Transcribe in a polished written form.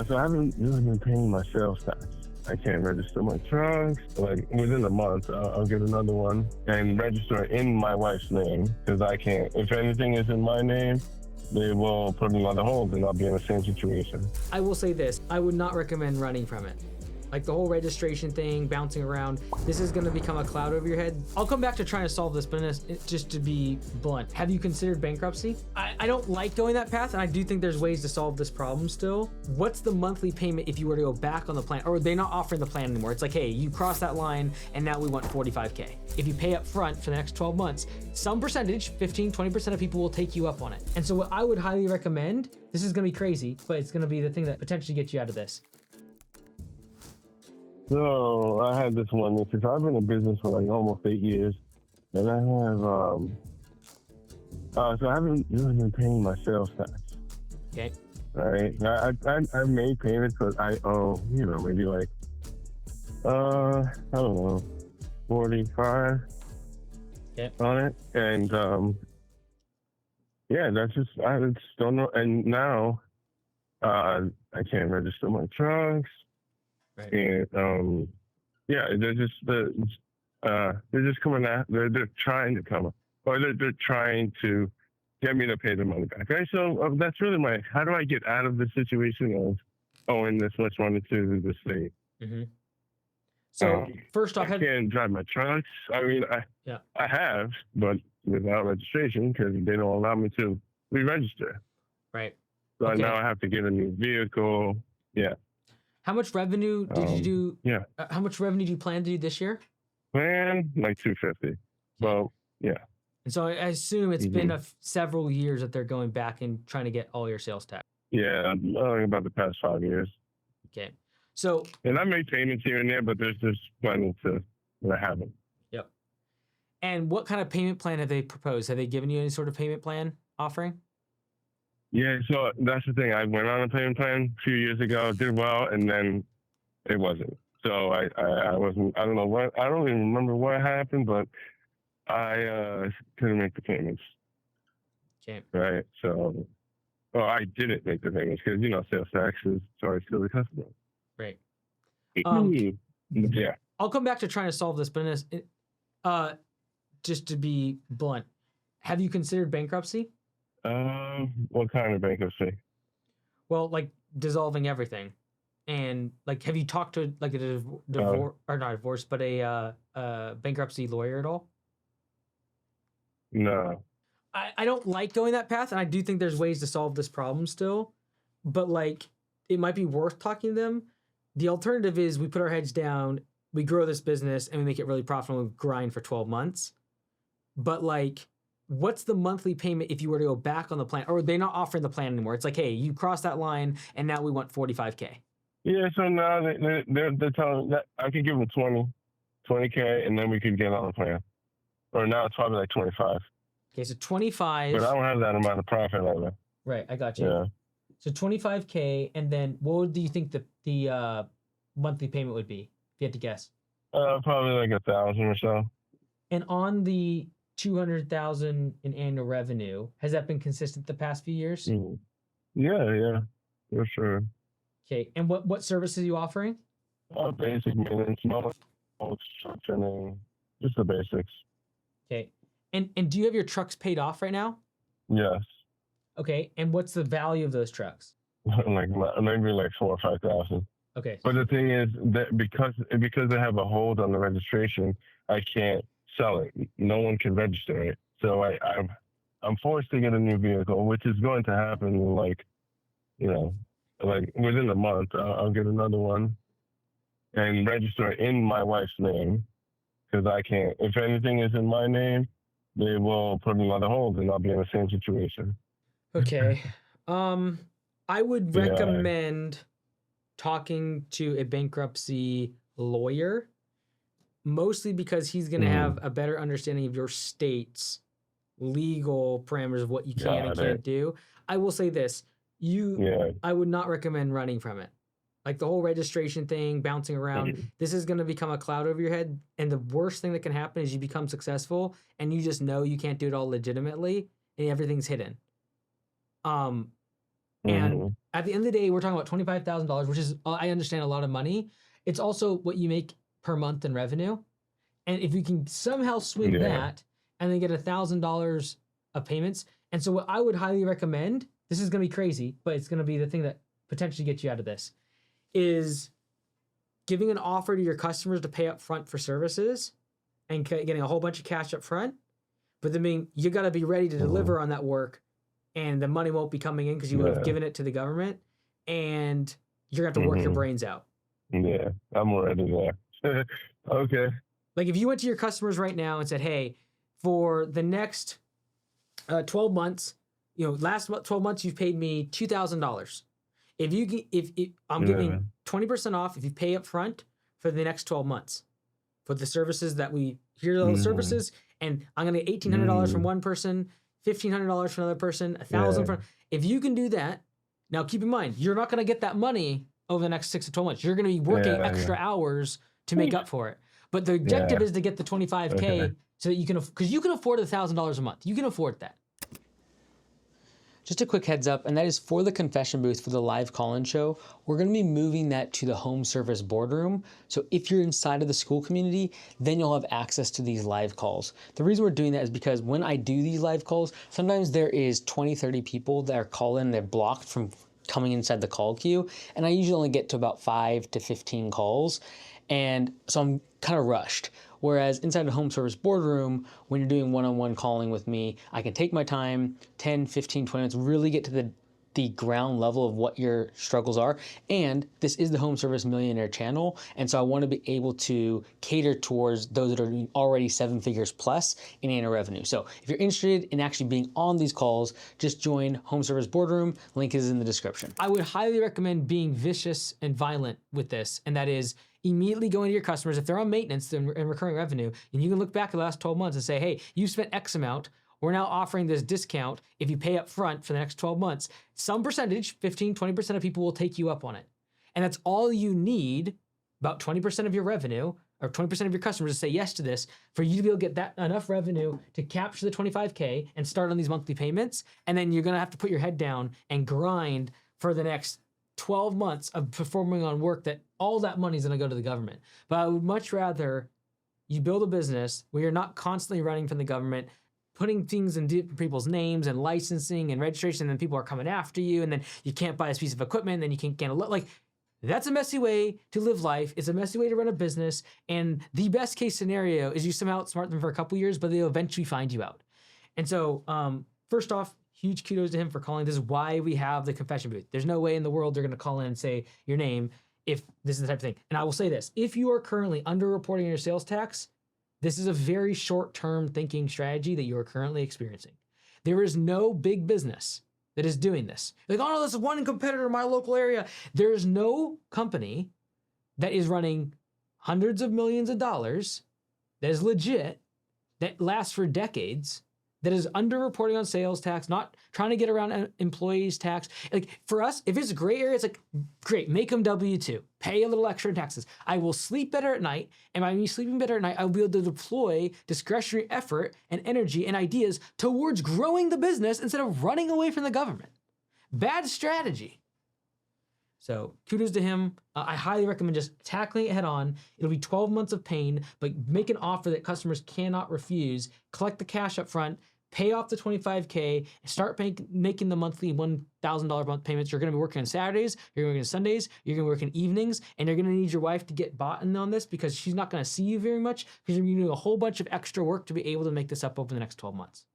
So I haven't really been paying my sales tax. I can't register my trucks. Like within a month, I'll get another one and register in my wife's name because I can't. If anything is in my name, they will put me on the hold and I'll be in the same situation. I will say this, I would not recommend running from it. Like the whole registration thing, bouncing around, this is gonna become a cloud over your head. I'll come back to trying to solve this, but just to be blunt, have you considered bankruptcy? I don't like going that path, and I do think there's ways to solve this problem still. What's the monthly payment if you were to go back on the plan? Or they're not offering the plan anymore. It's like, hey, you crossed that line and now we want 45K. If you pay up front for the next 12 months, some percentage, 15, 20% of people will take you up on it. And so what I would highly recommend, this is gonna be crazy, but it's gonna be the thing that potentially gets you out of this. So I had this one because I've been in business for like almost 8 years, and I have so I haven't really been paying my sales tax. Okay. All right. I made payments, but I owe maybe like I don't know 45 on it, and yeah, that's just I just don't know. And now I can't register my trucks. Right. And yeah, they're just coming out. They're trying to come, or they're trying to get me to pay the money back. Right. So that's really how do I get out of the situation of owing this much money to the state? Mm-hmm. So first off, I can't drive my trucks. I mean, I have, but without registration because they don't allow me to re-register. Right. So now I have to get a new vehicle. Yeah. How much revenue did you do? Yeah. How much revenue do you plan to do this year? Plan like 250. Well, yeah. And so I assume it's been several years that they're going back and trying to get all your sales tax. Yeah, about the past 5 years. Okay. So. And I made payments here and there, but there's just plenty that I haven't. Yep. And what kind of payment plan have they proposed? Have they given you any sort of payment plan offering? Yeah, so that's the thing. I went on a payment plan a few years ago, did well, and then it wasn't. So I wasn't. I don't know what. I don't even remember what happened, but I couldn't make the payments. Okay. Right. So, I didn't make the payments because sales tax is charged to the customer. Right. Yeah. I'll come back to trying to solve this, but just to be blunt, have you considered bankruptcy? What kind of bankruptcy? Well, like dissolving everything, and like, have you talked to like a divorce or not divorce, but a bankruptcy lawyer at all? No. I don't like going that path, and I do think there's ways to solve this problem still, but like it might be worth talking to them. The alternative is we put our heads down, we grow this business, and we make it really profitable, and grind for 12 months. But like, what's the monthly payment if you were to go back on the plan? Or they're not offering the plan anymore. It's like, hey, you crossed that line and now we want 45K. Yeah, so now they're telling that I could give them 20K, and then we could get on the plan. Or now it's probably like 25. Okay, so 25. But I don't have that amount of profit either. Right, I got you. Yeah. So 25K, and then what do you think the monthly payment would be, if you had to guess? Probably like 1,000 or so. And on the 200,000 in annual revenue, has that been consistent the past few years? Yeah, for sure. Okay, and what services are you offering? Basic maintenance, just the basics. Okay, and do you have your trucks paid off right now? Yes. Okay, and what's the value of those trucks? Like maybe like 4,000 or 5,000. Okay. But the thing is that because they have a hold on the registration, I can't sell it. No one can register it. So I'm forced to get a new vehicle, which is going to happen like within a month. I'll get another one and register it in my wife's name because I can't. If anything is in my name, they will put me on the hold and I'll be in the same situation. Okay. I would recommend talking to a bankruptcy lawyer, mostly because he's going to have a better understanding of your state's legal parameters of what you can and can't do. I will say this, I would not recommend running from it. Like the whole registration thing, bouncing around, this is going to become a cloud over your head. And the worst thing that can happen is you become successful and you just know you can't do it all legitimately and everything's hidden. And at the end of the day, we're talking about $25,000, which is, I understand, a lot of money. It's also what you make per month in revenue. And if you can somehow swing that and then get $1,000 of payments. And so what I would highly recommend, this is going to be crazy, but it's going to be the thing that potentially gets you out of this, is giving an offer to your customers to pay up front for services and getting a whole bunch of cash up front. But then you got to be ready to deliver on that work, and the money won't be coming in because you would have given it to the government, and you're going to have to work your brains out. Yeah, I'm already there. Okay. Like if you went to your customers right now and said, hey, for the next 12 months, last 12 months, you've paid me $2,000. If I'm giving 20% off if you pay up front for the next 12 months for the services that here's all the services, and I'm going to get $1,800 from one person, $1,500 from another person, $1,000 from, if you can do that. Now keep in mind, you're not going to get that money over the next 6 to 12 months. You're going to be working extra hours to make up for it. But the objective is to get the 25K so that you can, because you can afford $1,000 a month. You can afford that. Just a quick heads up, and that is for the confession booth for the live call-in show, we're gonna be moving that to the home service boardroom. So if you're inside of the school community, then you'll have access to these live calls. The reason we're doing that is because when I do these live calls, sometimes there is 20, 30 people that are call-in, they're blocked from coming inside the call queue, and I usually only get to about 5 to 15 calls, and so I'm kind of rushed. Whereas inside the home service boardroom, when you're doing one-on-one calling with me, I can take my time, 10, 15, 20 minutes, really get to the ground level of what your struggles are. And this is the Home Service Millionaire channel. And so I want to be able to cater towards those that are already 7 figures plus in annual revenue. So if you're interested in actually being on these calls, just join Home Service Boardroom. Link is in the description. I would highly recommend being vicious and violent with this. And that is immediately going to your customers, if they're on maintenance and recurring revenue, and you can look back at the last 12 months and say, hey, you spent X amount. We're now offering this discount if you pay up front for the next 12 months. Some percentage, 15, 20% of people will take you up on it. And that's all you need, about 20% of your revenue or 20% of your customers to say yes to this for you to be able to get that enough revenue to capture the 25K and start on these monthly payments. And then you're gonna have to put your head down and grind for the next 12 months of performing on work that all that money is gonna go to the government. But I would much rather you build a business where you're not constantly running from the government, putting things in different people's names and licensing and registration, and then people are coming after you, and then you can't buy this piece of equipment, and then you can't get a like. That's a messy way to live life. It's a messy way to run a business, and the best case scenario is you somehow outsmart them for a couple years, but they'll eventually find you out. And so, first off, huge kudos to him for calling. This is why we have the confession booth. There's no way in the world they're going to call in and say your name if this is the type of thing. And I will say this: if you are currently underreporting your sales tax, this is a very short-term thinking strategy that you are currently experiencing. There is no big business that is doing this. Like, oh no, this is one competitor in my local area. There is no company that is running hundreds of millions of dollars, that is legit, that lasts for decades, that is underreporting on sales tax, not trying to get around employees tax. Like for us, if it's a gray area, it's like, great, make them W-2, pay a little extra in taxes. I will sleep better at night, and by me sleeping better at night, I'll be able to deploy discretionary effort and energy and ideas towards growing the business instead of running away from the government. Bad strategy. So kudos to him. I highly recommend just tackling it head on. It'll be 12 months of pain, but make an offer that customers cannot refuse. Collect the cash up front, pay off the 25K, and start making the monthly $1,000 a month payments. You're going to be working on Saturdays, you're going to be working on Sundays, you're going to be working evenings, and you're going to need your wife to get bought in on this because she's not going to see you very much because you're going to do a whole bunch of extra work to be able to make this up over the next 12 months.